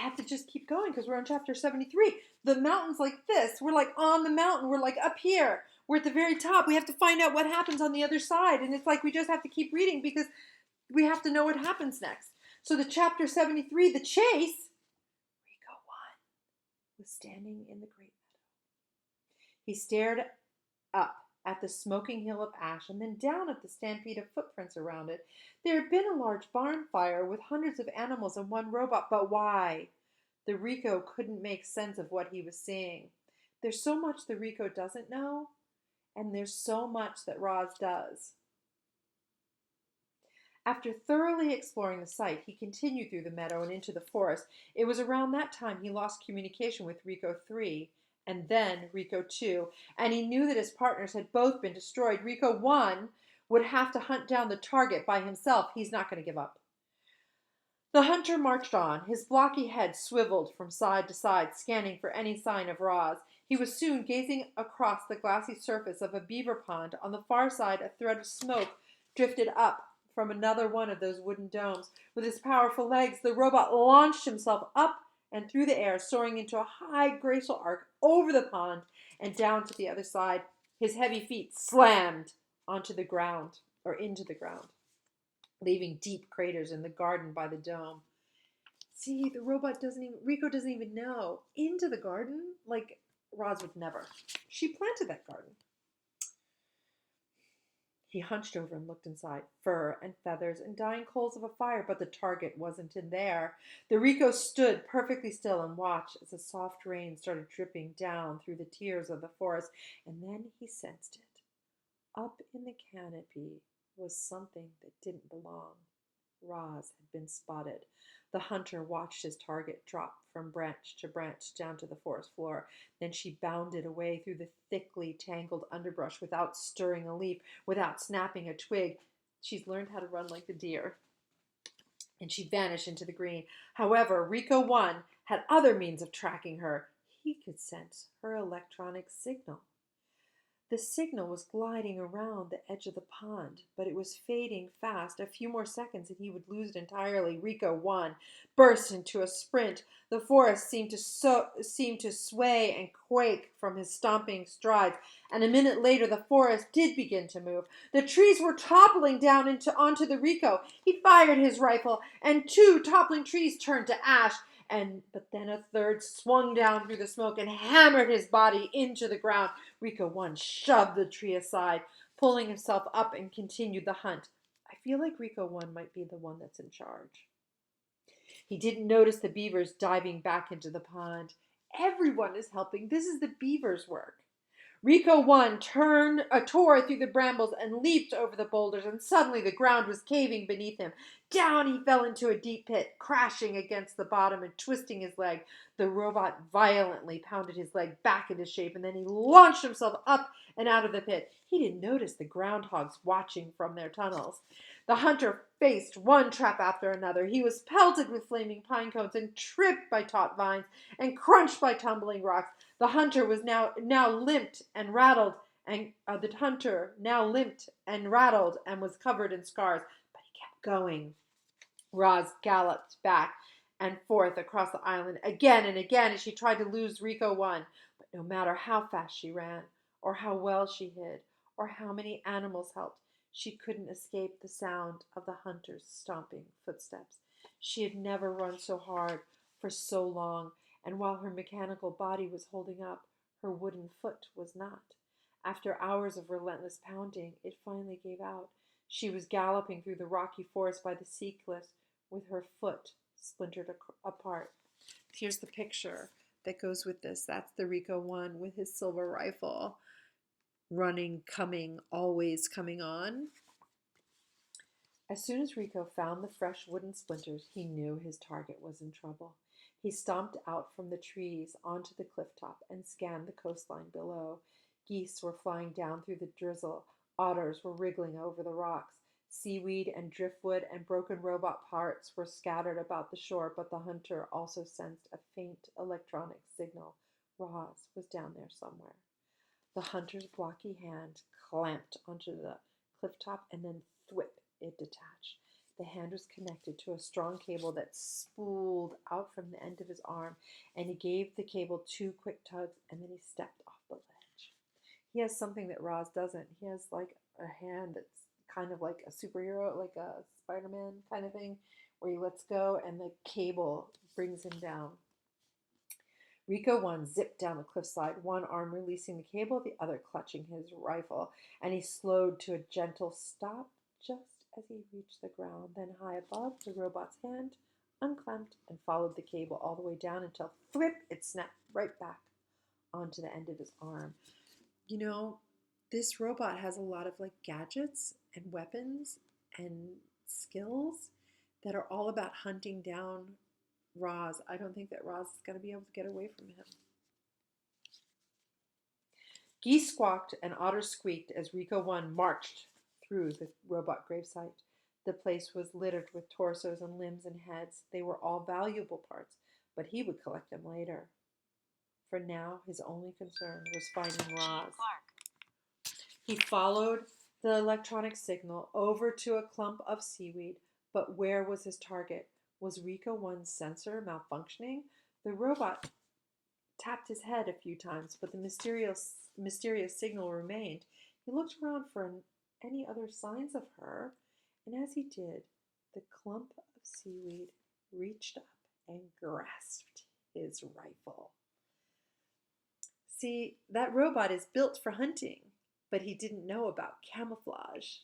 have to just keep going because we're on chapter 73. The mountain's like this. We're like on the mountain. We're like up here. We're at the very top. We have to find out what happens on the other side. And it's like we just have to keep reading because we have to know what happens next. So the chapter 73, the chase, Rico won, was standing in the great meadow. He stared up at the smoking hill of ash and then down at the stampede of footprints around it. There had been a large barn fire with hundreds of animals and one robot, but why? The Rico couldn't make sense of what he was seeing. There's so much the Rico doesn't know, and there's so much that Roz does. After thoroughly exploring the site, he continued through the meadow and into the forest. It was around that time he lost communication with Rico 3 and then Rico 2, and he knew that his partners had both been destroyed. Rico 1 would have to hunt down the target by himself. He's not going to give up. The hunter marched on, his blocky head swiveled from side to side, scanning for any sign of Roz. He was soon gazing across the glassy surface of a beaver pond. On the far side, a thread of smoke drifted up from another one of those wooden domes. With his powerful legs, the robot launched himself up and through the air, soaring into a high, graceful arc over the pond and down to the other side. His heavy feet slammed onto the ground, or into the ground, leaving deep craters in the garden by the dome. See, the robot Rico doesn't even know. Into the garden? Like, Roz would never. She planted that garden. He hunched over and looked inside. Fur and feathers and dying coals of a fire, but the target wasn't in there. The Rico stood perfectly still and watched as a soft rain started dripping down through the tiers of the forest, and then he sensed it. Up in the canopy was something that didn't belong. Roz had been spotted. The hunter watched his target drop from branch to branch down to the forest floor. Then she bounded away through the thickly tangled underbrush without stirring a leaf, without snapping a twig. She's learned how to run like the deer. And she vanished into the green. However, Rico 1 had other means of tracking her. He could sense her electronic signal. The signal was gliding around the edge of the pond, but it was fading fast. A few more seconds and he would lose it entirely. Rico 1 burst into a sprint. The forest seemed to sway and quake from his stomping strides, and a minute later the forest did begin to move. The trees were toppling down onto the Rico. He fired his rifle, and 2 toppling trees turned to ash. But then a third swung down through the smoke and hammered his body into the ground. Rico 1 shoved the tree aside, pulling himself up and continued the hunt. I feel like Rico 1 might be the one that's in charge. He didn't notice the beavers diving back into the pond. Everyone is helping. This is the beavers' work. Rico 1 tore through the brambles and leaped over the boulders, and suddenly the ground was caving beneath him. Down he fell into a deep pit, crashing against the bottom and twisting his leg. The robot violently pounded his leg back into shape, and then he launched himself up and out of the pit. He didn't notice the groundhogs watching from their tunnels. The hunter faced one trap after another. He was pelted with flaming pine cones and tripped by taut vines and crunched by tumbling rocks. The hunter was now limped and rattled, and the hunter now limped and rattled and was covered in scars, but he kept going. Roz galloped back and forth across the island again and again as she tried to lose Rico 1. But no matter how fast she ran, or how well she hid, or how many animals helped, she couldn't escape the sound of the hunter's stomping footsteps. She had never run so hard for so long, and while her mechanical body was holding up, her wooden foot was not. After hours of relentless pounding, it finally gave out. She was galloping through the rocky forest by the sea cliffs with her foot splintered apart. Here's the picture that goes with this. That's the Rico 1 with his silver rifle, running, coming, always coming on. As soon as Rico found the fresh wooden splinters, he knew his target was in trouble. He stomped out from the trees onto the cliff top and scanned the coastline below. Geese were flying down through the drizzle. Otters were wriggling over the rocks. Seaweed and driftwood and broken robot parts were scattered about the shore, but the hunter also sensed a faint electronic signal. Roz was down there somewhere. The hunter's blocky hand clamped onto the cliff top, and then thwip, it detached. The hand was connected to a strong cable that spooled out from the end of his arm, and he gave the cable 2 quick tugs, and then he stepped off the ledge. He has something that Roz doesn't. He has like a hand that's kind of like a superhero, like a Spider-Man kind of thing, where he lets go and the cable brings him down. Rico 1 zipped down the cliffside, one arm releasing the cable, the other clutching his rifle, and he slowed to a gentle stop just as he reached the ground. Then, high above, the robot's hand unclamped and followed the cable all the way down until, flip, it snapped right back onto the end of his arm. You know, this robot has a lot of like gadgets and weapons and skills that are all about hunting down Roz. I don't think that Roz is going to be able to get away from him. Geese squawked and otters squeaked as Rico 1 marched through the robot gravesite. The place was littered with torsos and limbs and heads. They were all valuable parts, but he would collect them later. For now, his only concern was finding Roz. He followed the electronic signal over to a clump of seaweed, but where was his target? Was Rico 1's sensor malfunctioning? The robot tapped his head a few times, but the mysterious signal remained. He looked around for any other signs of her, and as he did, the clump of seaweed reached up and grasped his rifle. See, that robot is built for hunting, but he didn't know about camouflage.